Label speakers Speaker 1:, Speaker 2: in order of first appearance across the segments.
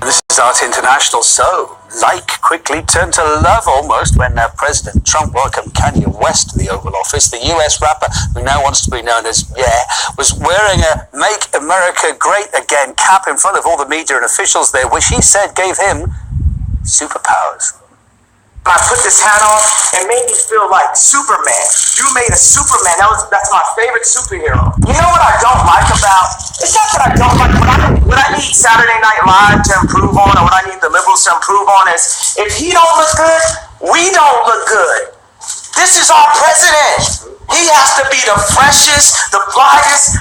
Speaker 1: This is Art International. So, like quickly turned to love almost when President Trump welcomed Kanye West to the Oval Office. The US rapper, who now wants to be known as was wearing a Make America Great Again cap in front of all the media and officials there, which he said gave him superpowers.
Speaker 2: I put this hat on, it made me feel like Superman. You made a Superman. That's my favorite superhero. You know what I don't like about? It's not that I don't like. What I need Saturday Night Live to improve on, or what I need the liberals to improve on is if he don't look good, we don't look good. This is our president. He has to be the freshest, the flyest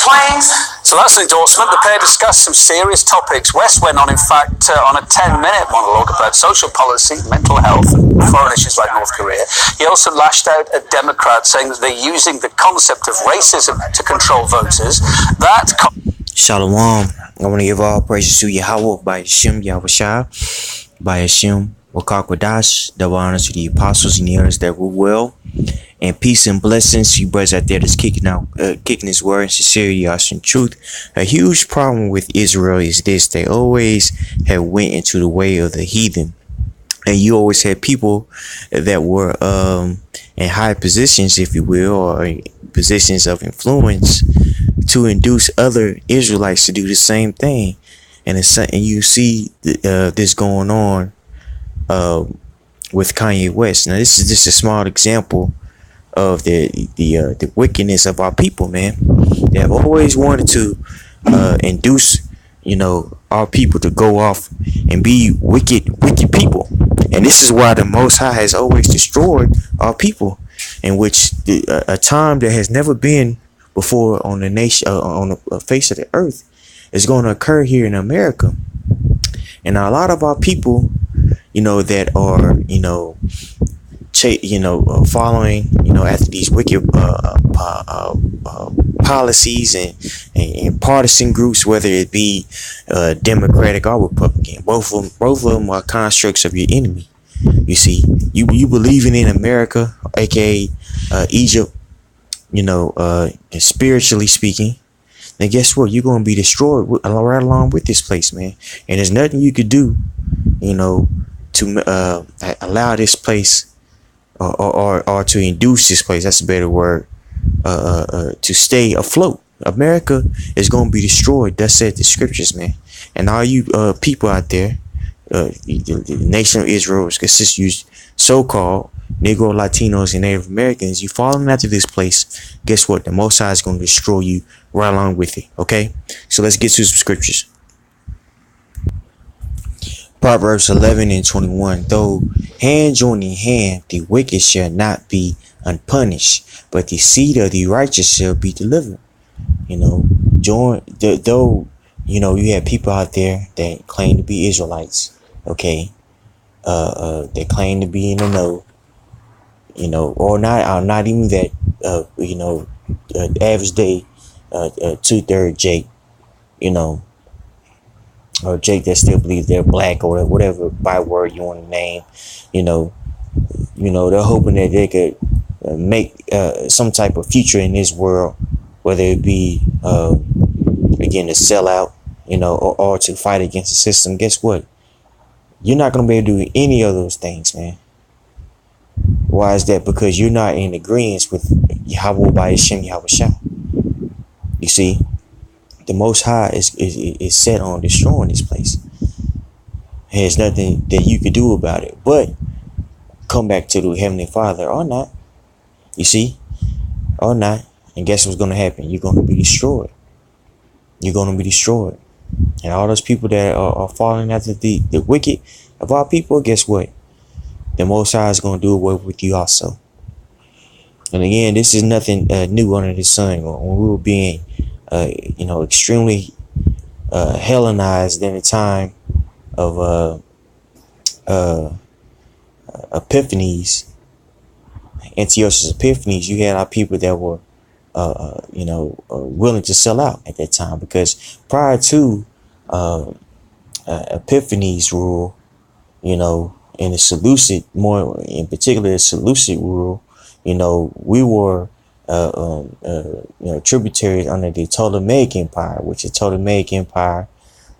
Speaker 2: planes.
Speaker 1: So that's an endorsement. The pair discussed some serious topics. West went on, in fact, on a 10-minute monologue about social policy, mental health, and foreign issues like North Korea. He also lashed out at Democrats, saying that they're using the concept of racism to control voters.
Speaker 3: Shalom. I want to give all praises to Yahweh by Hashem Yahushua, by Hashem Wakakwadash. Double honors to the apostles and the others that rule well. And peace and blessings to you brothers out there that's kicking his word in sincerity, awesome truth. A huge problem with Israel is this: they always have went into the way of the heathen, and you always had people that were in high positions, if you will, or positions of influence, to induce other Israelites to do the same thing. And you see this going on with Kanye West. Now this is just a small example of the wickedness of our people, man. They have always wanted to induce, our people to go off and be wicked people. And this is why the Most High has always destroyed our people, in which a time that has never been before on the nation, on the face of the earth, is going to occur here in America. And a lot of our people, that are, following, after these wicked policies and partisan groups, whether it be Democratic or Republican, both of them are constructs of your enemy. You see, you believing in America, aka Egypt, spiritually speaking, then guess what? You're gonna be destroyed right along with this place, man. And there's nothing you could do, to allow this place or to induce this place, that's a better word, to stay afloat. America is going to be destroyed. That said the scriptures, man. And all you people out there, the nation of Israel consists of so-called Negro, Latinos, and Native Americans. You following after this place, guess what? The Most High is going to destroy you right along with it. Okay? So let's get to some scriptures. Proverbs 11 and 21. Though hand join in hand, the wicked shall not be unpunished, but the seed of the righteous shall be delivered. You have people out there that claim to be Israelites. Okay. They claim to be in the know, or not even that, average day, 2/3 Jake, or Jake that still believes they're black, or whatever byword you want to name. They're hoping that they could make some type of future in this world, whether it be again to sell out, or to fight against the system. Guess what? You're not going to be able to do any of those things, man. Why is that? Because you're not in agreement with Yahweh by Hashem Yahushua. You see, the Most High is set on destroying this place. There's nothing that you could do about it but come back to the Heavenly Father, or not. You see, or not. And guess what's going to happen? You're going to be destroyed. You're going to be destroyed. And all those people that are falling after the wicked of our people, guess what? The Most High is going to do away with you also. And again, this is nothing new under the sun. When we were being extremely Hellenized in the time of Epiphanies, Antiochus Epiphanies, you had our people that were willing to sell out at that time, because prior to Epiphanies rule, and the Seleucid, more in particular the Seleucid rule, we were tributaries under the Ptolemaic Empire, which the Ptolemaic Empire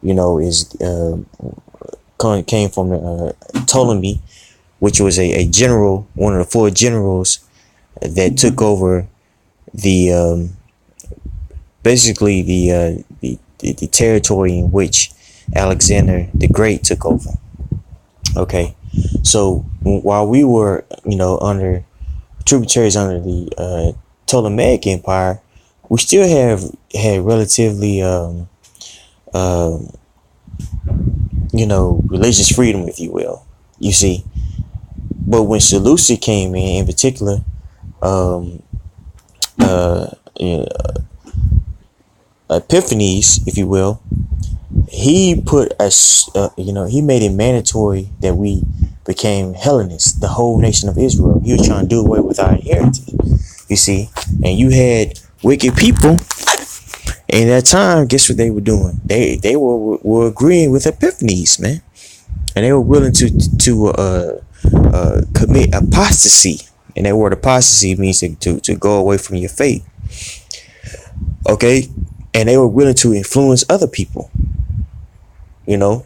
Speaker 3: is came from Ptolemy, which was a general, one of the four generals that took over the basically the territory in which Alexander the Great took over. Okay, so while we were under tributaries under the Ptolemaic Empire, we still had relatively religious freedom, if you will. You see, but when Seleucus came in particular, Epiphanes, if you will, he put us, he made it mandatory that we became Hellenists, the whole nation of Israel. He was trying to do away with our heritage, you see. And you had wicked people in that time. Guess what they were doing? They were agreeing with Epiphanes, man, and they were willing to commit apostasy. And that word apostasy means to go away from your faith. Okay, and they were willing to influence other people. And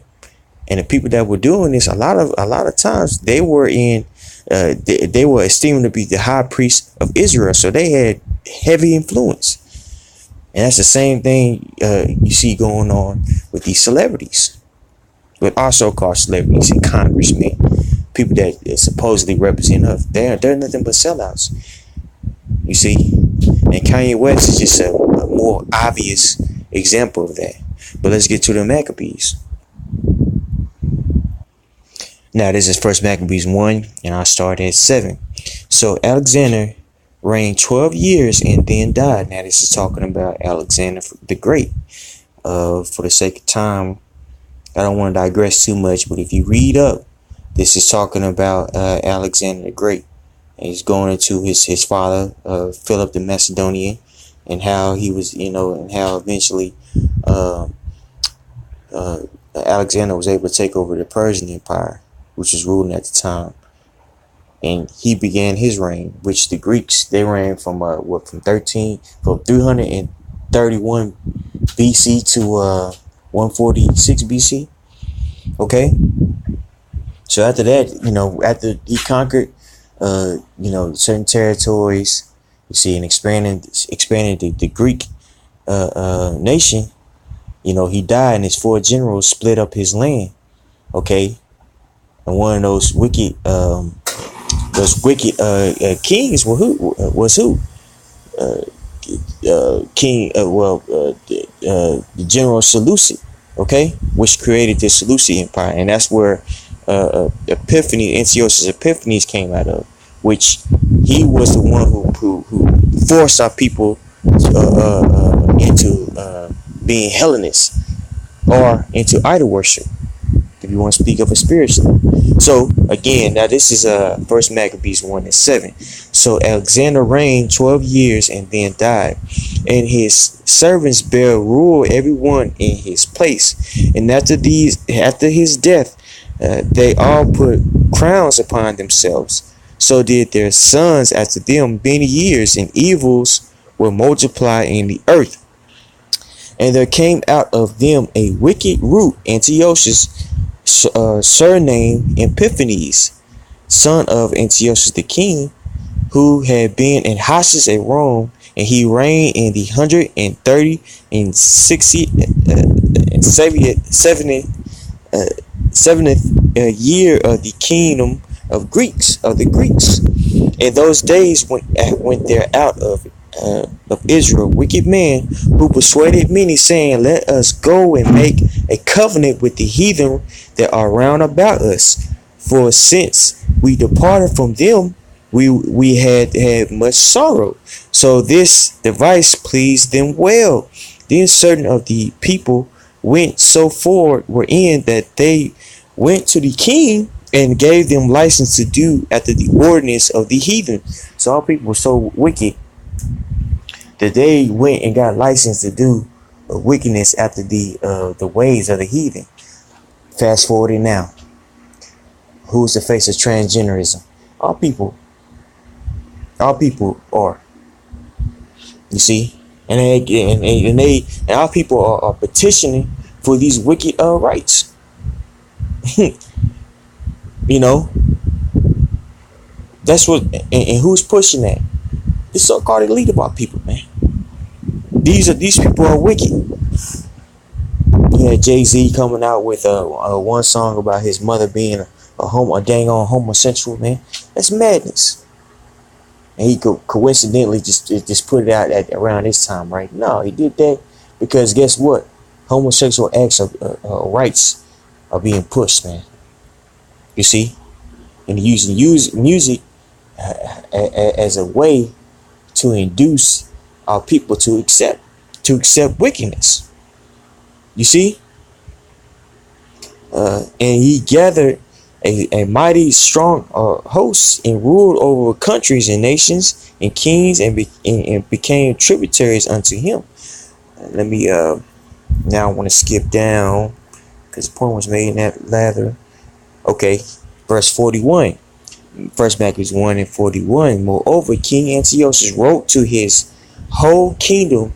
Speaker 3: the people that were doing this, a lot of times they were they were esteemed to be the high priest of Israel, so they had heavy influence. And that's the same thing you see going on with these celebrities, with our so-called celebrities and congressmen, people that supposedly represent us. They're nothing but sellouts, you see. And Kanye West is just a more obvious example of that. But let's get to the Maccabees. Now, this is First Maccabees 1, and I'll start at 7. So Alexander reigned 12 years and then died. Now, this is talking about Alexander the Great. For the sake of time, I don't want to digress too much, but if you read up, this is talking about Alexander the Great. And he's going into his father, Philip the Macedonian, and how he was, and how eventually Alexander was able to take over the Persian Empire, which was ruling at the time. And he began his reign, which the Greeks, they ran from 331 BC to 146 BC. Okay. So after that, after he conquered certain territories, you see, and expanded the Greek nation, he died, and his four generals split up his land. Okay. And one of those wicked kings was who? The general Seleucus, okay, which created the Seleucid Empire, and that's where Antiochus Epiphanes came out of, which he was the one who forced our people into being Hellenists, or into idol worship, if you want to speak of it spiritually. So again, now this is First Maccabees 1 and 7. So Alexander reigned 12 years and then died, and his servants bare rule everyone in his place. And after his death, they all put crowns upon themselves. So did their sons after them many years, and evils were multiplied in the earth. And there came out of them a wicked root, Antiochus, surnamed Epiphanes, son of Antiochus the king, who had been in hostage at Rome, and he reigned in the 137th year of the kingdom of the Greeks. In those days went there out of Israel wicked men, who persuaded many, saying, let us go and make a covenant with the heathen that are round about us, for since we departed from them, we had much sorrow. So this device pleased them well. Then certain of the people went so forward wherein that they went to the king and gave them license to do after the ordinance of the heathen. So all people were so wicked that they went and got license to do wickedness after the ways of the heathen. Fast forwarding now, who's the face of transgenderism? All people are, you see, and our people are petitioning for these wicked rights. You know, that's what, and who's pushing that? The so-called elite of our people, man. These people are wicked. You had Jay-Z coming out with one song about his mother being a dang on homosexual, man. That's madness. And he coincidentally just put it out at around this time, right? No, he did that because guess what? Homosexual acts of rights are being pushed, man. You see, and using music as a way to induce our people to accept wickedness. You see, and he gathered a mighty strong host and ruled over countries and nations and kings and became tributaries unto him. Let me now I want to skip down because the point was made in that lather. Okay, verse 41. First Maccabees 1 and 41. Moreover, King Antiochus wrote to his whole kingdom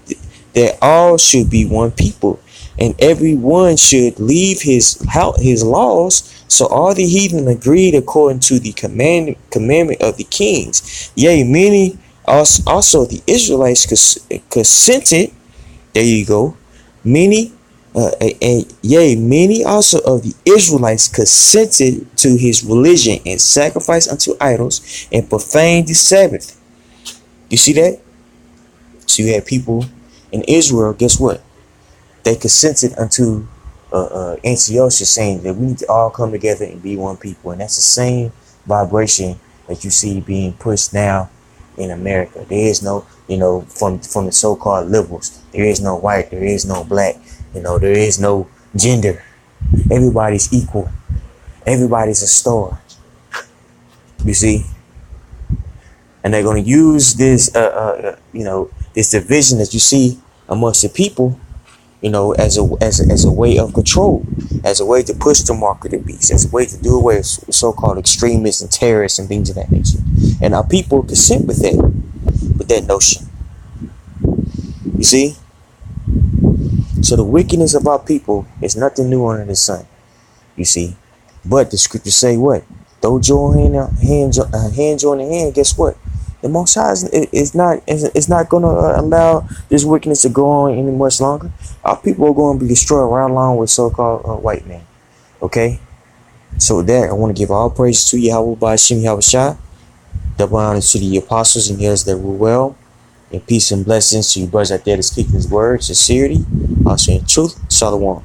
Speaker 3: that all should be one people, and every one should leave his laws. So all the heathen agreed according to the commandment of the kings. Yea, many also the Israelites consented. There you go. Many many also of the Israelites consented to his religion and sacrificed unto idols and profaned the Sabbath. You see that? So you had people in Israel, guess what? They consented unto Antiochus saying that we need to all come together and be one people. And that's the same vibration that you see being pushed now in America. There is no, from the so-called liberals, there is no white, there is no black, there is no gender. Everybody's equal. Everybody's a star. You see? And they're going to use this, this division that you see amongst the people, as a way of control, as a way to push the mark of the beast, as a way to do away with so-called extremists and terrorists and things of that nature. And our people consent with that notion. You see? So the wickedness of our people is nothing new under the sun. You see? But the scriptures say what? Throw join hand join in hand. Guess what? The Most High is not going to allow this wickedness to go on any much longer. Our people are going to be destroyed right along with so-called white men. Okay? So with that, I want to give all praise to Yahweh by Hashem Yahushua. Double honor to the apostles and elders that rule well. And peace and blessings to you brothers out there that's keeping his word, sincerity, also in truth. Shalom.